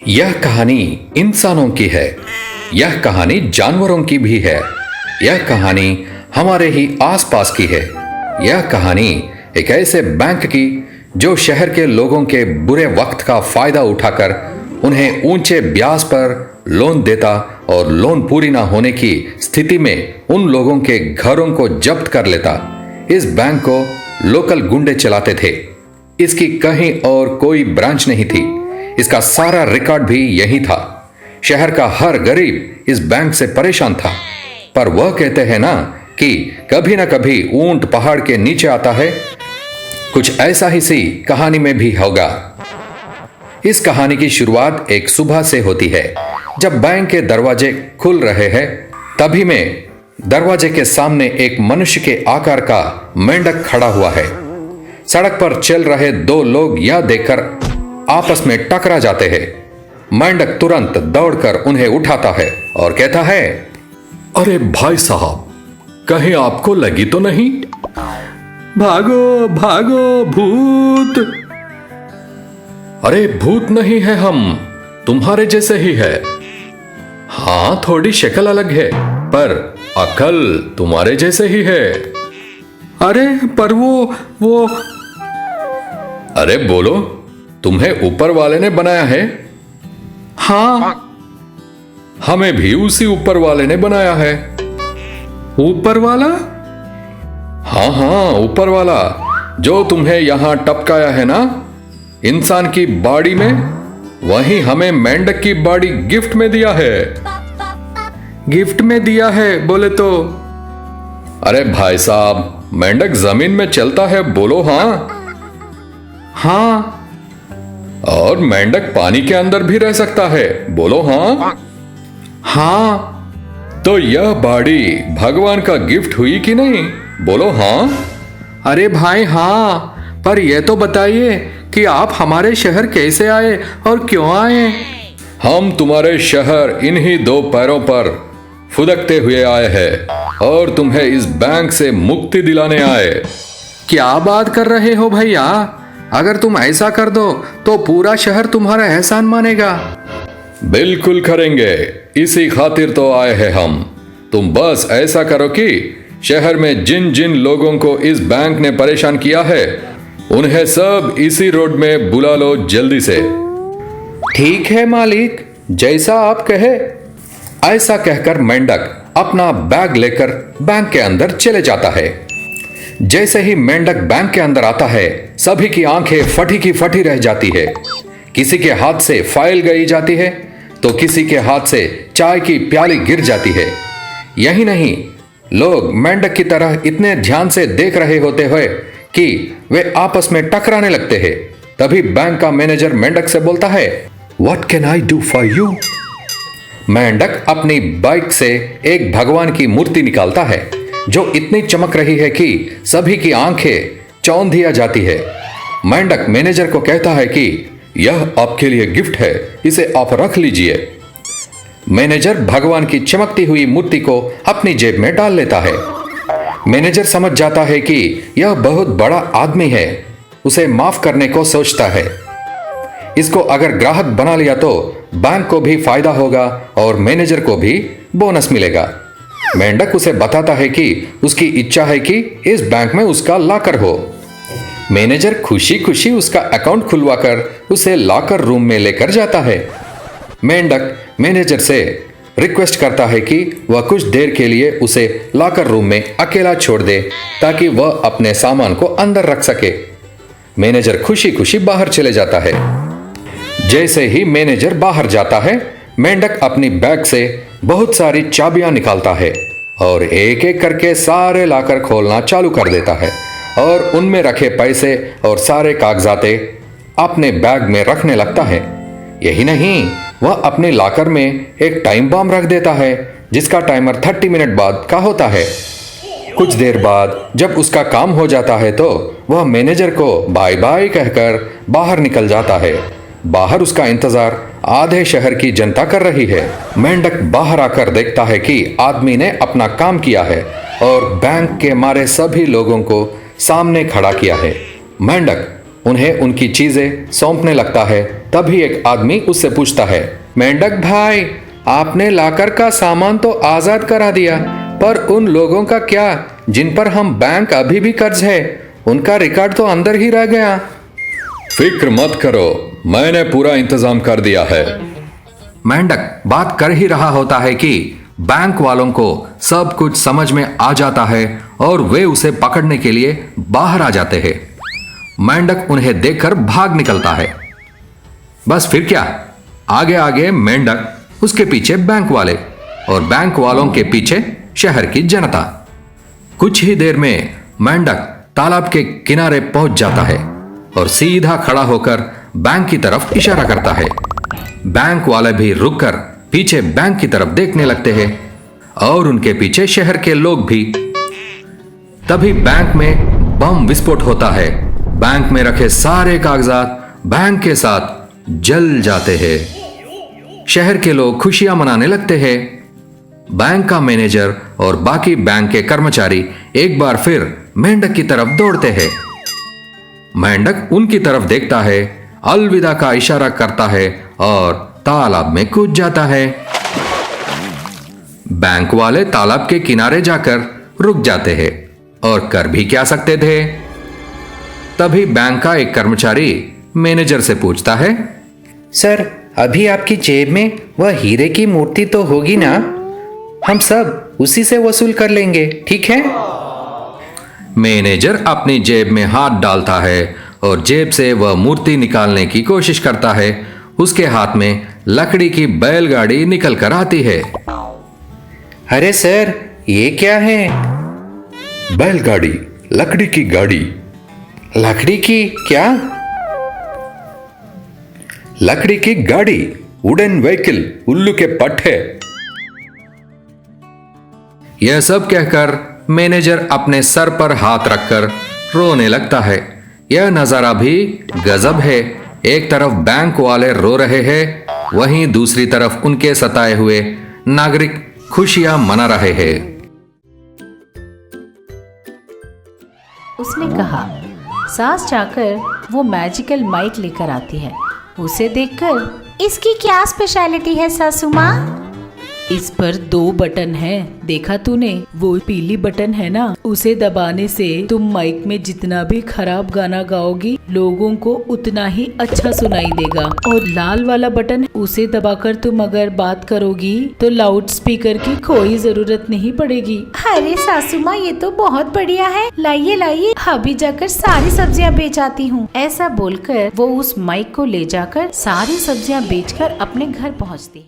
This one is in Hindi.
यह कहानी इंसानों की है। यह कहानी जानवरों की भी है। यह कहानी हमारे ही आसपास की है। यह कहानी एक ऐसे बैंक की जो शहर के लोगों के बुरे वक्त का फायदा उठाकर उन्हें ऊंचे ब्याज पर लोन देता और लोन पूरी ना होने की स्थिति में उन लोगों के घरों को जब्त कर लेता। इस बैंक को लोकल गुंडे चलाते थे। इसकी कहीं और कोई ब्रांच नहीं थी। इसका सारा रिकॉर्ड भी यही था। शहर का हर गरीब इस बैंक से परेशान था। पर वह कहते हैं ना कि कभी ना कभी ऊंट पहाड़ के नीचे आता है। कुछ ऐसा ही सी कहानी में भी होगा। इस कहानी की शुरुआत एक सुबह से होती है जब बैंक के दरवाजे खुल रहे हैं। तभी में दरवाजे के सामने एक मनुष्य के आकार का मेंढक खड़ा हुआ है। सड़क पर चल रहे दो लोग यह देखकर आपस में टकरा जाते हैं। मेंढक तुरंत दौड़कर उन्हें उठाता है और कहता है, अरे भाई साहब, कहीं आपको लगी तो नहीं? भागो भागो भूत! अरे भूत नहीं है, हम तुम्हारे जैसे ही है। हाँ, थोड़ी शक्ल अलग है पर अकल तुम्हारे जैसे ही है। अरे पर वो अरे बोलो, तुम्हें ऊपर वाले ने बनाया है? हाँ, हमें भी उसी ऊपर वाले ने बनाया है। ऊपर वाला? हाँ हाँ, ऊपर वाला जो तुम्हें यहां टपकाया है ना इंसान की बॉडी में, वही हमें मेंढक की बॉडी गिफ्ट में दिया है। गिफ्ट में दिया है बोले तो? अरे भाई साहब, मेंढक जमीन में चलता है, बोलो हाँ। हाँ, और मेंढक पानी के अंदर भी रह सकता है, बोलो हाँ। हाँ, तो यह बॉडी भगवान का गिफ्ट हुई कि नहीं, बोलो हाँ। अरे भाई हाँ, पर यह तो बताइए कि आप हमारे शहर कैसे आए और क्यों आए? हम तुम्हारे शहर इन्हीं दो पैरों पर फुदकते हुए आए हैं और तुम्हें इस बैंक से मुक्ति दिलाने आए। क्या बात कर रहे हो भैया? अगर तुम ऐसा कर दो तो पूरा शहर तुम्हारा एहसान मानेगा। बिल्कुल करेंगे, इसी खातिर तो आए हैं हम। तुम बस ऐसा करो कि शहर में जिन जिन लोगों को इस बैंक ने परेशान किया है उन्हें सब इसी रोड में बुला लो जल्दी से। ठीक है मालिक, जैसा आप कहे। ऐसा कहकर मेंढक अपना बैग लेकर बैंक के अंदर चले जाता है। जैसे ही मेंढक बैंक के अंदर आता है, सभी की आंखें फटी की फटी रह जाती है। किसी के हाथ से फाइल गई जाती है तो किसी के हाथ से चाय की प्याली गिर जाती है। यही नहीं, लोग मेंढक की तरह इतने ध्यान से देख रहे होते हुए कि वे आपस में टकराने लगते हैं। तभी बैंक का मैनेजर मेंढक से बोलता है, what can I do for you? मेंढक अपनी बाइक से एक भगवान की मूर्ति निकालता है जो इतनी चमक रही है कि सभी की आंखें चौंधिया जाती है। मेंढक मैनेजर को कहता है कि यह आपके लिए गिफ्ट है, इसे आप रख लीजिए। मैनेजर भगवान की चमकती हुई मूर्ति को अपनी जेब में डाल लेता है। मैनेजर समझ जाता है कि यह बहुत बड़ा आदमी है, उसे माफ करने को सोचता है। इसको अगर ग्राहक बना लिया तो बैंक को भी फायदा होगा और मैनेजर को भी बोनस मिलेगा। मेंढक उसे बताता है कि उसकी इच्छा है कि इस बैंक में उसका लॉकर हो। मैनेजर खुशी खुशी उसका अकाउंट खुलवाकर उसे लॉकर रूम में लेकर जाता है। मेंढक मैनेजर से रिक्वेस्ट करता है कि वह कुछ देर के लिए उसे लॉकर रूम में अकेला छोड़ दे ताकि वह अपने सामान को अंदर रख सके। मैनेजर खुशी खुशी बाहर चले जाता है। जैसे ही मैनेजर बाहर जाता है, मेंढक अपनी बैग से बहुत सारी चाबियां निकालता है और एक एक करके सारे लॉकर खोलना चालू कर देता है और उनमें रखे पैसे और सारे कागजाते अपने बैग में रखने लगता है। यही नहीं, वह अपने लॉकर में एक टाइम बम रख देता है जिसका टाइमर 30 मिनट बाद का होता है। कुछ देर बाद जब उसका काम हो जाता है तो वह मैनेजर को बाय बाय कहकर बाहर निकल जाता है। बाहर उसका इंतजार आधे शहर की जनता कर रही है। मेंढक बाहर आकर देखता है कि आदमी ने अपना काम किया है और बैंक के मारे सभी लोगों को सामने खड़ा किया है। मेंढक उन्हें उनकी चीजें सौंपने लगता है तभी एक आदमी उससे पूछता है, मेंढक भाई, आपने लाकर का सामान तो आजाद करा दिया, पर उन लोगों का क्या जिन पर हम बैंक अभी भी कर्ज है? उनका रिकॉर्ड तो अंदर ही रह गया। फिक्र मत करो, मैंने पूरा इंतजाम कर दिया है। मेंढक बात कर ही रहा होता है कि बैंक वालों को सब कुछ समझ में आ जाता है और वे उसे पकड़ने के लिए बाहर आ जाते हैं। मेंढक उन्हें देखकर भाग निकलता है। बस फिर क्या, आगे आगे मेंढक, उसके पीछे बैंक वाले और बैंक वालों के पीछे शहर की जनता। कुछ ही देर में मेंढक तालाब के किनारे पहुंच जाता है और सीधा खड़ा होकर बैंक की तरफ इशारा करता है। बैंक वाले भी रुककर पीछे बैंक की तरफ देखने लगते हैं और उनके पीछे शहर के लोग भी। तभी बैंक में बम विस्फोट होता है। बैंक में रखे सारे कागजात बैंक के साथ जल जाते हैं। शहर के लोग खुशियां मनाने लगते हैं। बैंक का मैनेजर और बाकी बैंक के कर्मचारी एक बार फिर मेंढक की तरफ दौड़ते हैं। मेंढक उनकी तरफ देखता है, अलविदा का इशारा करता है और तालाब में कूद जाता है। बैंक वाले तालाब के किनारे जाकर रुक जाते हैं और कर भी क्या सकते थे। तभी बैंक का एक कर्मचारी मैनेजर से पूछता है, सर, अभी आपकी जेब में वह हीरे की मूर्ति तो होगी ना? हम सब उसी से वसूल कर लेंगे, ठीक है? मैनेजर अपनी जेब में हाथ डालता है और जेब से वह मूर्ति निकालने की कोशिश करता है। उसके हाथ में लकड़ी की बैलगाड़ी निकल कर आती है। अरे सर, ये क्या है? बैलगाड़ी, लकड़ी की गाड़ी। लकड़ी की क्या? लकड़ी की गाड़ी, वुडन व्हीकल, उल्लू के पट्टे। यह सब कहकर मैनेजर अपने सर पर हाथ रखकर रोने लगता है। यह नजारा भी गजब है। एक तरफ बैंक वाले रो रहे हैं, वहीं दूसरी तरफ उनके सताए हुए नागरिक खुशियां मना रहे हैं। उसने कहा, सास जाकर वो मैजिकल माइक लेकर आती है। उसे देखकर, इसकी क्या स्पेशलिटी है सासू माँ? इस पर 2 बटन हैं, देखा तूने? वो पीली बटन है ना, उसे दबाने से तुम माइक में जितना भी खराब गाना गाओगी, लोगों को उतना ही अच्छा सुनाई देगा। और लाल वाला बटन, उसे दबाकर तुम अगर बात करोगी तो लाउड स्पीकर की कोई जरूरत नहीं पड़ेगी। अरे सासू माँ, ये तो बहुत बढ़िया है। लाइए लाइए, अभी जाकर सारी सब्जियाँ बेच आती हूँ। ऐसा बोलकर वो उस माइक को ले जाकर सारी सब्जियाँ बेचकर अपने घर पहुँचती।